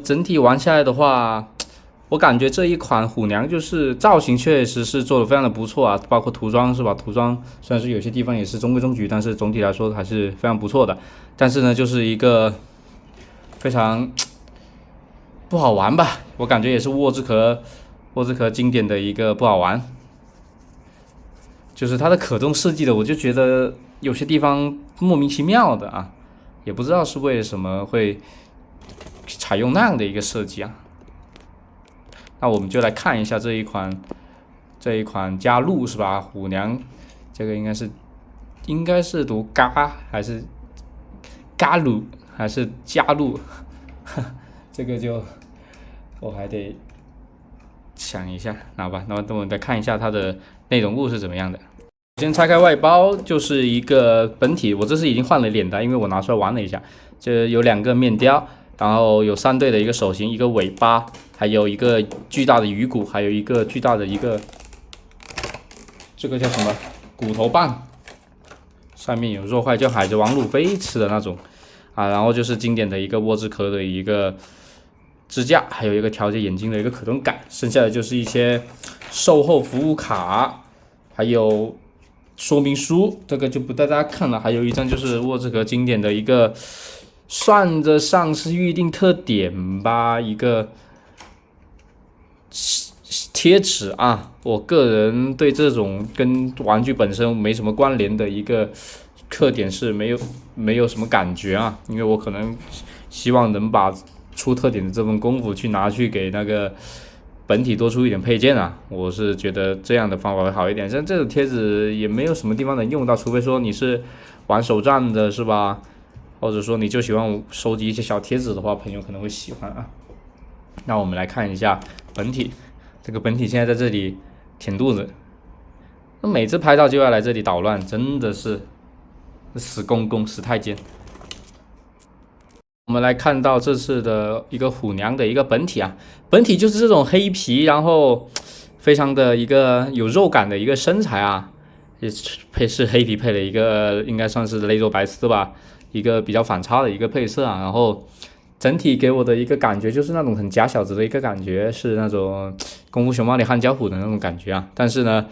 整体玩下来的话，我感觉这一款虎娘就是造型确实是做的非常的不错啊，包括涂装是吧？涂装虽然是有些地方也是中规中矩，但是总体来说还是非常不错的。但是呢，就是一个非常不好玩吧，我感觉也是沃兹壳经典的一个不好玩，就是它的可动设计的，我就觉得有些地方莫名其妙的啊，也不知道是为什么会采用那样的一个设计啊。那我们就来看一下这一款加鹿是吧？虎娘，这个应该是读嘎还是嘎鲁还是加鹿？这个就我还得想一下，好吧？那么我们再看一下它的内容物是怎么样的。先拆开外包，就是一个本体，我这是已经换了脸的，因为我拿出来玩了一下，这有2个面雕，然后有3对的一个手型，一个尾巴，还有一个巨大的鱼骨，还有一个巨大的一个这个叫什么骨头棒，上面有弱坏叫海贼王路飞吃的那种啊，然后就是经典的一个沃兹壳的一个支架，还有一个调节眼睛的一个可动杆，剩下的就是一些售后服务卡，还有说明书，这个就不带大家看了。还有一张就是沃兹壳经典的一个，算得上是预定特点吧，一个贴纸啊。我个人对这种跟玩具本身没什么关联的一个特点是没有什么感觉啊，因为我可能希望能把出特点的这份功夫去拿去给那个本体多出一点配件啊，我是觉得这样的方法会好一点。像这种贴纸也没有什么地方能用到，除非说你是玩手账的是吧？或者说你就喜欢收集一些小贴纸的话，朋友可能会喜欢啊。那我们来看一下本体，这个本体现在在这里舔肚子，那每次拍到就要来这里捣乱，真的是死公公死太监。我们来看到这次的一个虎娘的一个本体啊，本体就是这种黑皮，然后非常的一个有肉感的一个身材啊，也是黑皮配了一个应该算是勒肉白丝吧，一个比较反差的一个配色啊，然后整体给我的一个感觉就是那种很假小子的一个感觉，是那种功夫熊猫里汉江虎的那种感觉啊。但是呢，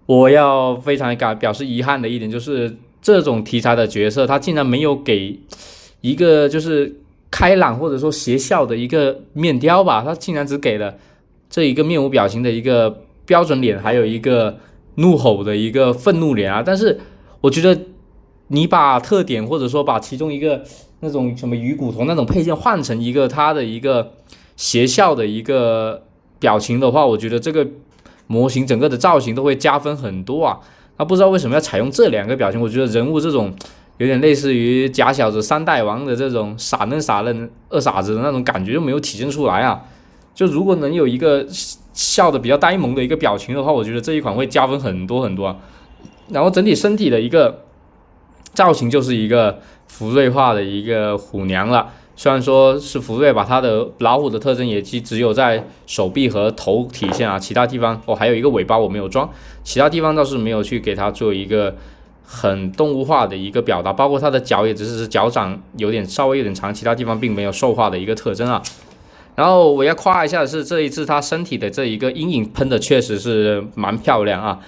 我要非常表示遗憾的一点就是这种题材的角色，他竟然没有给一个就是开朗或者说邪笑的一个面雕吧，他竟然只给了这一个面无表情的一个标准脸，还有一个怒吼的一个愤怒脸啊。但是我觉得你把特点或者说把其中一个那种什么鱼骨头那种配件换成一个他的一个邪笑的一个表情的话，我觉得这个模型整个的造型都会加分很多啊。那不知道为什么要采用这2个表情，我觉得人物这种有点类似于假小子3代王的这种傻嫩二傻子的那种感觉就没有体现出来啊。就如果能有一个笑的比较呆萌的一个表情的话，我觉得这一款会加分很多很多啊。然后整体身体的一个造型就是一个福瑞化的一个虎娘了，虽然说是福瑞把它的老虎的特征也只有在手臂和头体现啊，其他地方还有一个尾巴我没有装，其他地方倒是没有去给它做一个很动物化的一个表达，包括它的脚也只是脚掌稍微有点长，其他地方并没有兽化的一个特征啊。然后我要夸一下的是，这一次它身体的这一个阴影喷的确实是蛮漂亮啊，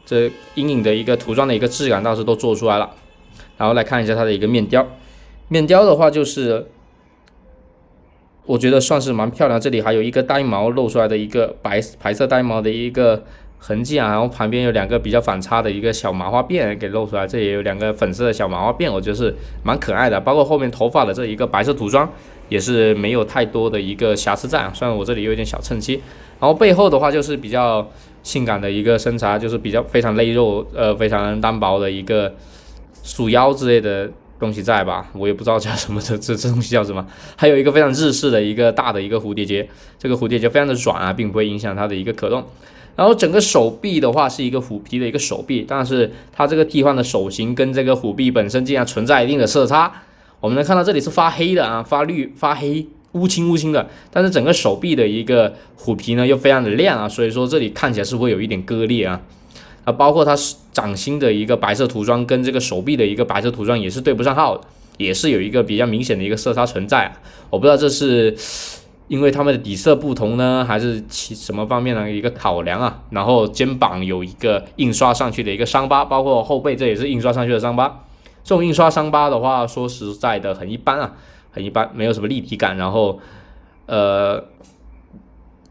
这阴影的一个涂装的一个质感倒是都做出来了。然后来看一下它的一个面雕，面雕的话就是我觉得算是蛮漂亮，这里还有一个呆毛露出来的一个白色呆毛的一个痕迹啊，然后旁边有2个比较反差的一个小麻花辫给露出来，这也有2个粉色的小麻花辫，我觉得是蛮可爱的。包括后面头发的这一个白色涂装也是没有太多的一个瑕疵在啊，虽然我这里有一点小蹭漆。然后背后的话就是比较性感的一个身材，就是比较非常勒肉，非常单薄的一个束腰之类的东西在吧，我也不知道叫什么，这东西叫什么。还有一个非常日式的一个大的一个蝴蝶结，这个蝴蝶结非常的软啊，并不会影响它的一个可动。然后整个手臂的话是一个虎皮的一个手臂，但是它这个替换的手型跟这个虎臂本身竟然存在一定的色差。我们能看到这里是发黑的啊，发绿发黑乌青的，但是整个手臂的一个虎皮呢又非常的亮啊，所以说这里看起来是会有一点割裂啊。包括它掌心的一个白色涂装跟这个手臂的一个白色涂装也是对不上号的，也是有一个比较明显的一个色差存在啊。我不知道这是因为它们的底色不同呢，还是其什么方面的一个考量啊。然后肩膀有一个印刷上去的一个伤疤，包括后背这也是印刷上去的伤疤。这种印刷伤疤的话，说实在的很一般啊，很一般，没有什么立体感。然后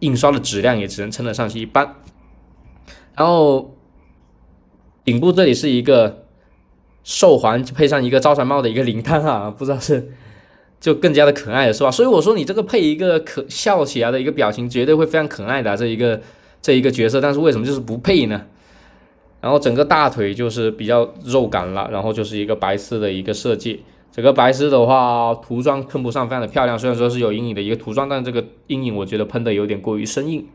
印刷的质量也只能称得上去一般。然后顶部这里是一个兽环配上一个招财猫的一个领带啊，不知道是就更加的可爱了，是吧？所以我说你这个配一个可笑起来的一个表情，绝对会非常可爱的这一个角色，但是为什么就是不配呢？然后整个大腿就是比较肉感了，然后就是一个白丝的一个设计。整个白丝的话，涂装喷不上非常的漂亮，虽然说是有阴影的一个涂装，但这个阴影我觉得喷的有点过于生硬，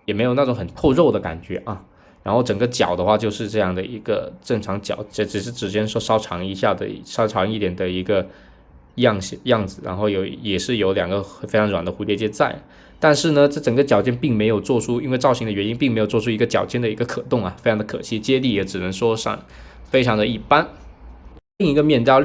也没有那种很透肉的感觉啊。然后整个脚的话就是这样的一个正常脚，这只是指尖稍长一点的一个样子，然后也是有2个非常软的蝴蝶结在，但是呢，这整个脚尖并没有做出，因为造型的原因，并没有做出一个脚尖的一个可动啊，非常的可惜，接地也只能说上非常的一般。另一个面雕，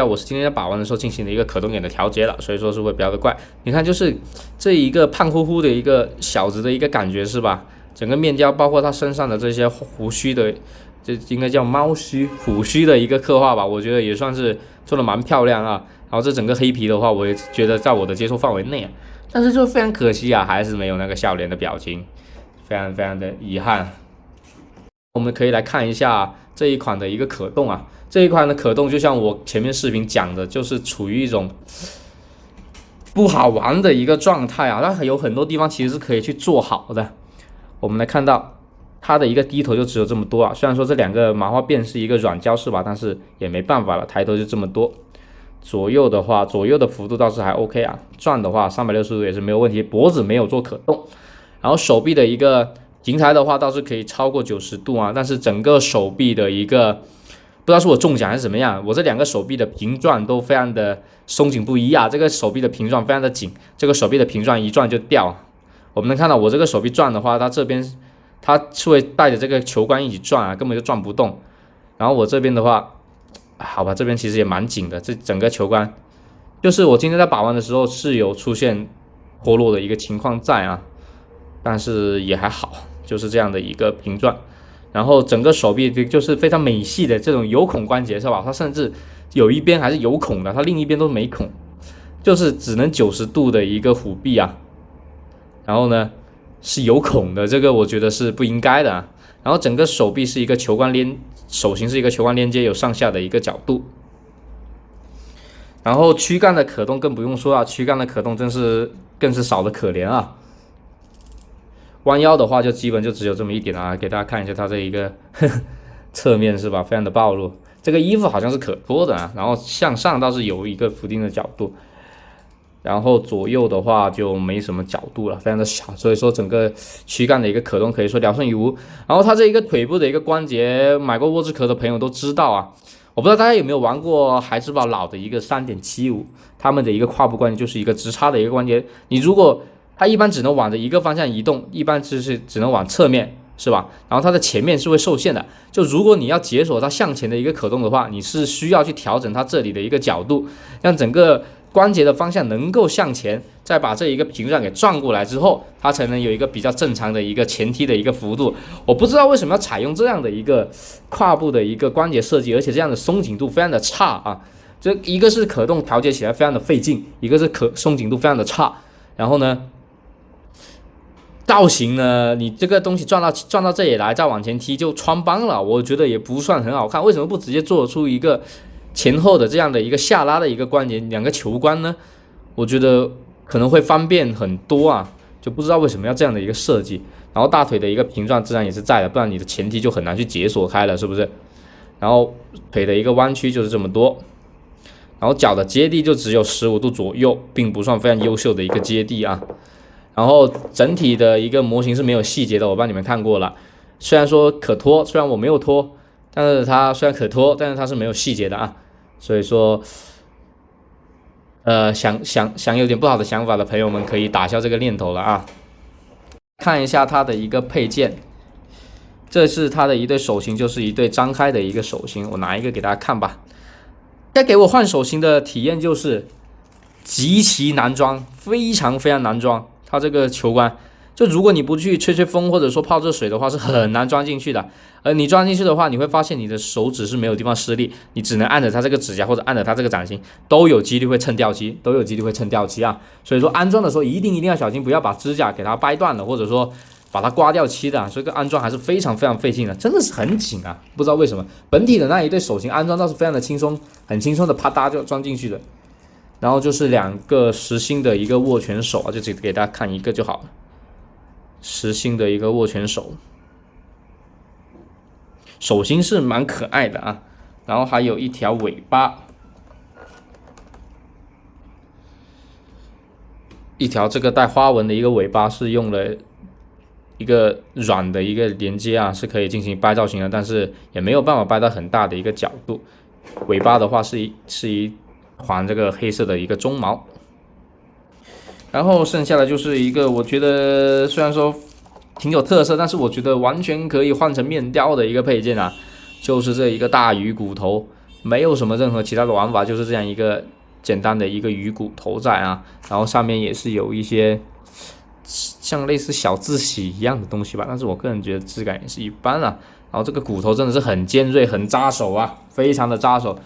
我是今天在把玩的时候进行了一个可动点的调节了，所以说是会比较的怪。你看，就是这一个胖乎乎的一个小子的一个感觉是吧？整个面雕包括他身上的这些胡须的，这应该叫猫须、虎须的一个刻画吧，我觉得也算是做的蛮漂亮啊。然后这整个黑皮的话，我也觉得在我的接受范围内啊，但是就非常可惜啊，还是没有那个笑脸的表情，非常的遗憾。我们可以来看一下这一款的一个可动啊，这一款的可动就像我前面视频讲的，就是处于一种不好玩的一个状态啊，它有很多地方其实是可以去做好的。我们来看到它的一个低头就只有这么多啊，虽然说这2个麻花辫是一个软胶是吧，但是也没办法了，抬头就这么多。左右的话，左右的幅度倒是还 OK 啊，转的话360度也是没有问题，脖子没有做可动，然后手臂的一个平抬的话倒是可以超过90度啊，但是整个手臂的一个不知道是我中奖还是怎么样，我这2个手臂的平转都非常的松紧不一啊，这个手臂的平转非常的紧，这个手臂的平转一转就掉。我们能看到我这个手臂转的话，它这边它是会带着这个球杆一起转啊，根本就转不动。然后我这边的话，好吧，这边其实也蛮紧的，这整个球杆就是我今天在把玩的时候是有出现脱落的一个情况在啊，但是也还好，就是这样的一个平转。然后整个手臂就是非常美系的这种有孔关节是吧？它甚至有一边还是有孔的，它另一边都没孔，就是只能90度的一个虎臂啊。然后呢是有孔的，这个我觉得是不应该的啊。然后整个手臂是一个球冠连，手型是一个球冠连接，有上下的一个角度。然后躯干的可动更不用说啊，躯干的可动更是少的可怜啊。弯腰的话就基本就只有这么一点啊，给大家看一下它这一个侧面是吧，非常的暴露。这个衣服好像是可脱的啊，然后向上倒是有一个浮定的角度。然后左右的话就没什么角度了，非常的小，所以说整个躯干的一个可动可以说聊胜于无。然后它这一个腿部的一个关节，买过沃兹壳的朋友都知道啊，我不知道大家有没有玩过孩之宝老的一个3.75，他们的一个胯部关节就是一个直插的一个关节，你如果它一般只能往着一个方向移动，一般就是只能往侧面，是吧？然后它的前面是会受限的，就如果你要解锁它向前的一个可动的话，你是需要去调整它这里的一个角度，让整个关节的方向能够向前，再把这一个平转给转过来之后，它才能有一个比较正常的一个前踢的一个幅度。我不知道为什么要采用这样的一个胯部的一个关节设计，而且这样的松紧度非常的差啊！这一个是可动调节起来非常的费劲，一个是松紧度非常的差。然后呢，造型呢，你这个东西转到这里来，再往前踢就穿帮了，我觉得也不算很好看。为什么不直接做出一个前后的这样的一个下拉的一个关节，2个球关呢？我觉得可能会方便很多啊，就不知道为什么要这样的一个设计。然后大腿的一个平转自然也是在的，不然你的前踢就很难去解锁开了，是不是？然后腿的一个弯曲就是这么多，然后脚的接地就只有15度左右，并不算非常优秀的一个接地啊。然后整体的一个模型是没有细节的，我帮你们看过了。虽然说可脱，虽然我没有脱，但是它虽然可脱，但是它是没有细节的啊。所以说，想有点不好的想法的朋友们可以打消这个念头了啊。看一下它的一个配件，这是它的一对手型，就是一对张开的一个手型，我拿一个给大家看吧。该给我换手型的体验就是极其难装，非常非常难装。它这个球杆，就如果你不去吹风或者说泡热水的话，是很难装进去的。你装进去的话，你会发现你的手指是没有地方施力，你只能按着它这个指甲或者按着它这个掌心，都有几率会蹭掉漆，啊。所以说安装的时候一定要小心，不要把指甲给它掰断了，或者说把它刮掉漆的。所以这个安装还是非常非常费劲的，真的是很紧啊，不知道为什么。本体的那一对手型安装倒是非常的轻松，很轻松的啪嗒就装进去了。然后就是2个实心的一个握拳手啊，就只给大家看一个就好了。实心的一个握拳手，手型是蛮可爱的啊。然后还有一条尾巴，一条这个带花纹的一个尾巴，是用了一个软的一个连接啊，是可以进行掰造型的，但是也没有办法掰到很大的一个角度。尾巴的话是一环这个黑色的一个鬃毛，然后剩下的就是一个我觉得虽然说挺有特色，但是我觉得完全可以换成面雕的一个配件啊，就是这一个大鱼骨头，没有什么任何其他的玩法，就是这样一个简单的一个鱼骨头在啊，然后上面也是有一些像类似小字喜一样的东西吧，但是我个人觉得质感也是一般啊。然后这个骨头真的是很尖锐，很扎手啊，非常的扎手。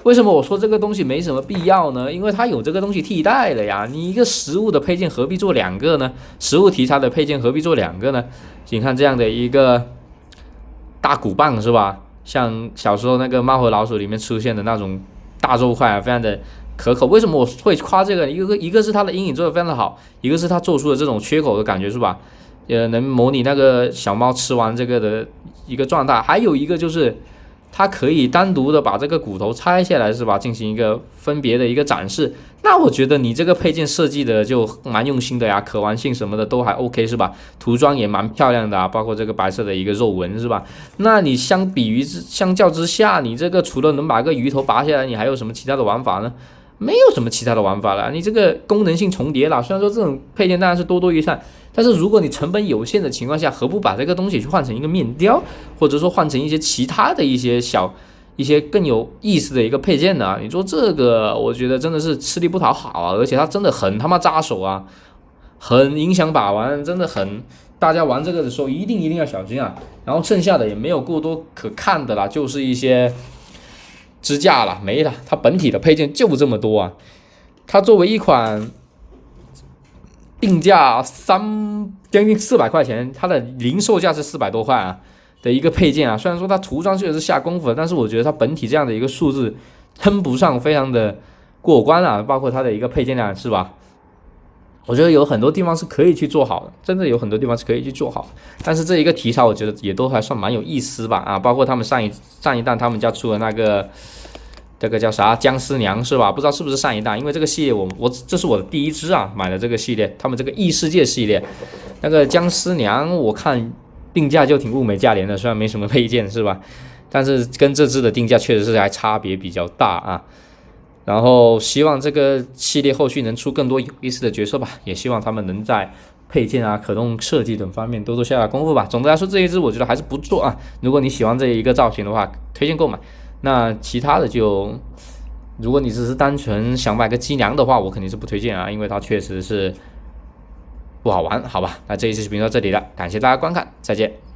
为什么我说这个东西没什么必要呢？因为它有这个东西替代了呀。你一个实物的配件何必做2个呢？实物题材的配件何必做2个呢？你看这样的一个大骨棒是吧？像小时候那个《猫和老鼠》里面出现的那种大肉块啊，非常的可口。为什么我会夸这个？一个是它的阴影做的非常的好，一个是它做出的这种缺口的感觉是吧？能模拟那个小猫吃完这个的一个状态。还有一个就是它可以单独的把这个骨头拆下来是吧，进行一个分别的一个展示。那我觉得你这个配件设计的就蛮用心的呀，可玩性什么的都还 OK 是吧？涂装也蛮漂亮的啊，包括这个白色的一个肉纹是吧？那你相较之下，你这个除了能把个鱼头拔下来，你还有什么其他的玩法呢？没有什么其他的玩法了，你这个功能性重叠了。虽然说这种配件当然是多多益善，但是如果你成本有限的情况下，何不把这个东西去换成一个面雕，或者说换成一些其他的一些更有意思的一个配件呢？你说这个，我觉得真的是吃力不讨好啊，而且它真的很他妈扎手啊，很影响把玩，真的很。大家玩这个的时候一定要小心啊。然后剩下的也没有过多可看的啦，就是一些支架了，没了。它本体的配件就这么多啊。它作为一款定价将近400块钱，它的零售价是400多块啊的一个配件啊。虽然说它涂装确实是下功夫的，但是我觉得它本体这样的一个数字称不上非常的过关啊。包括它的一个配件量是吧？我觉得有很多地方是可以去做好的，真的有很多地方是可以去做好。但是这一个题材，我觉得也都还算蛮有意思吧啊。包括他们上一弹他们家出的那个。这个叫啥僵尸娘是吧？不知道是不是上一代，因为这个系列我这是我的第一支啊，买的这个系列，他们这个异世界系列，那个僵尸娘我看定价就挺物美价廉的，虽然没什么配件是吧？但是跟这支的定价确实是还差别比较大啊。然后希望这个系列后续能出更多有意思的角色吧，也希望他们能在配件啊、可动设计等方面多下功夫吧。总的来说，这一支我觉得还是不错啊。如果你喜欢这一个造型的话，推荐购买。那其他的就，如果你只是单纯想买个机娘的话，我肯定是不推荐啊，因为它确实是不好玩，好吧？那这一期视频到这里了，感谢大家观看，再见。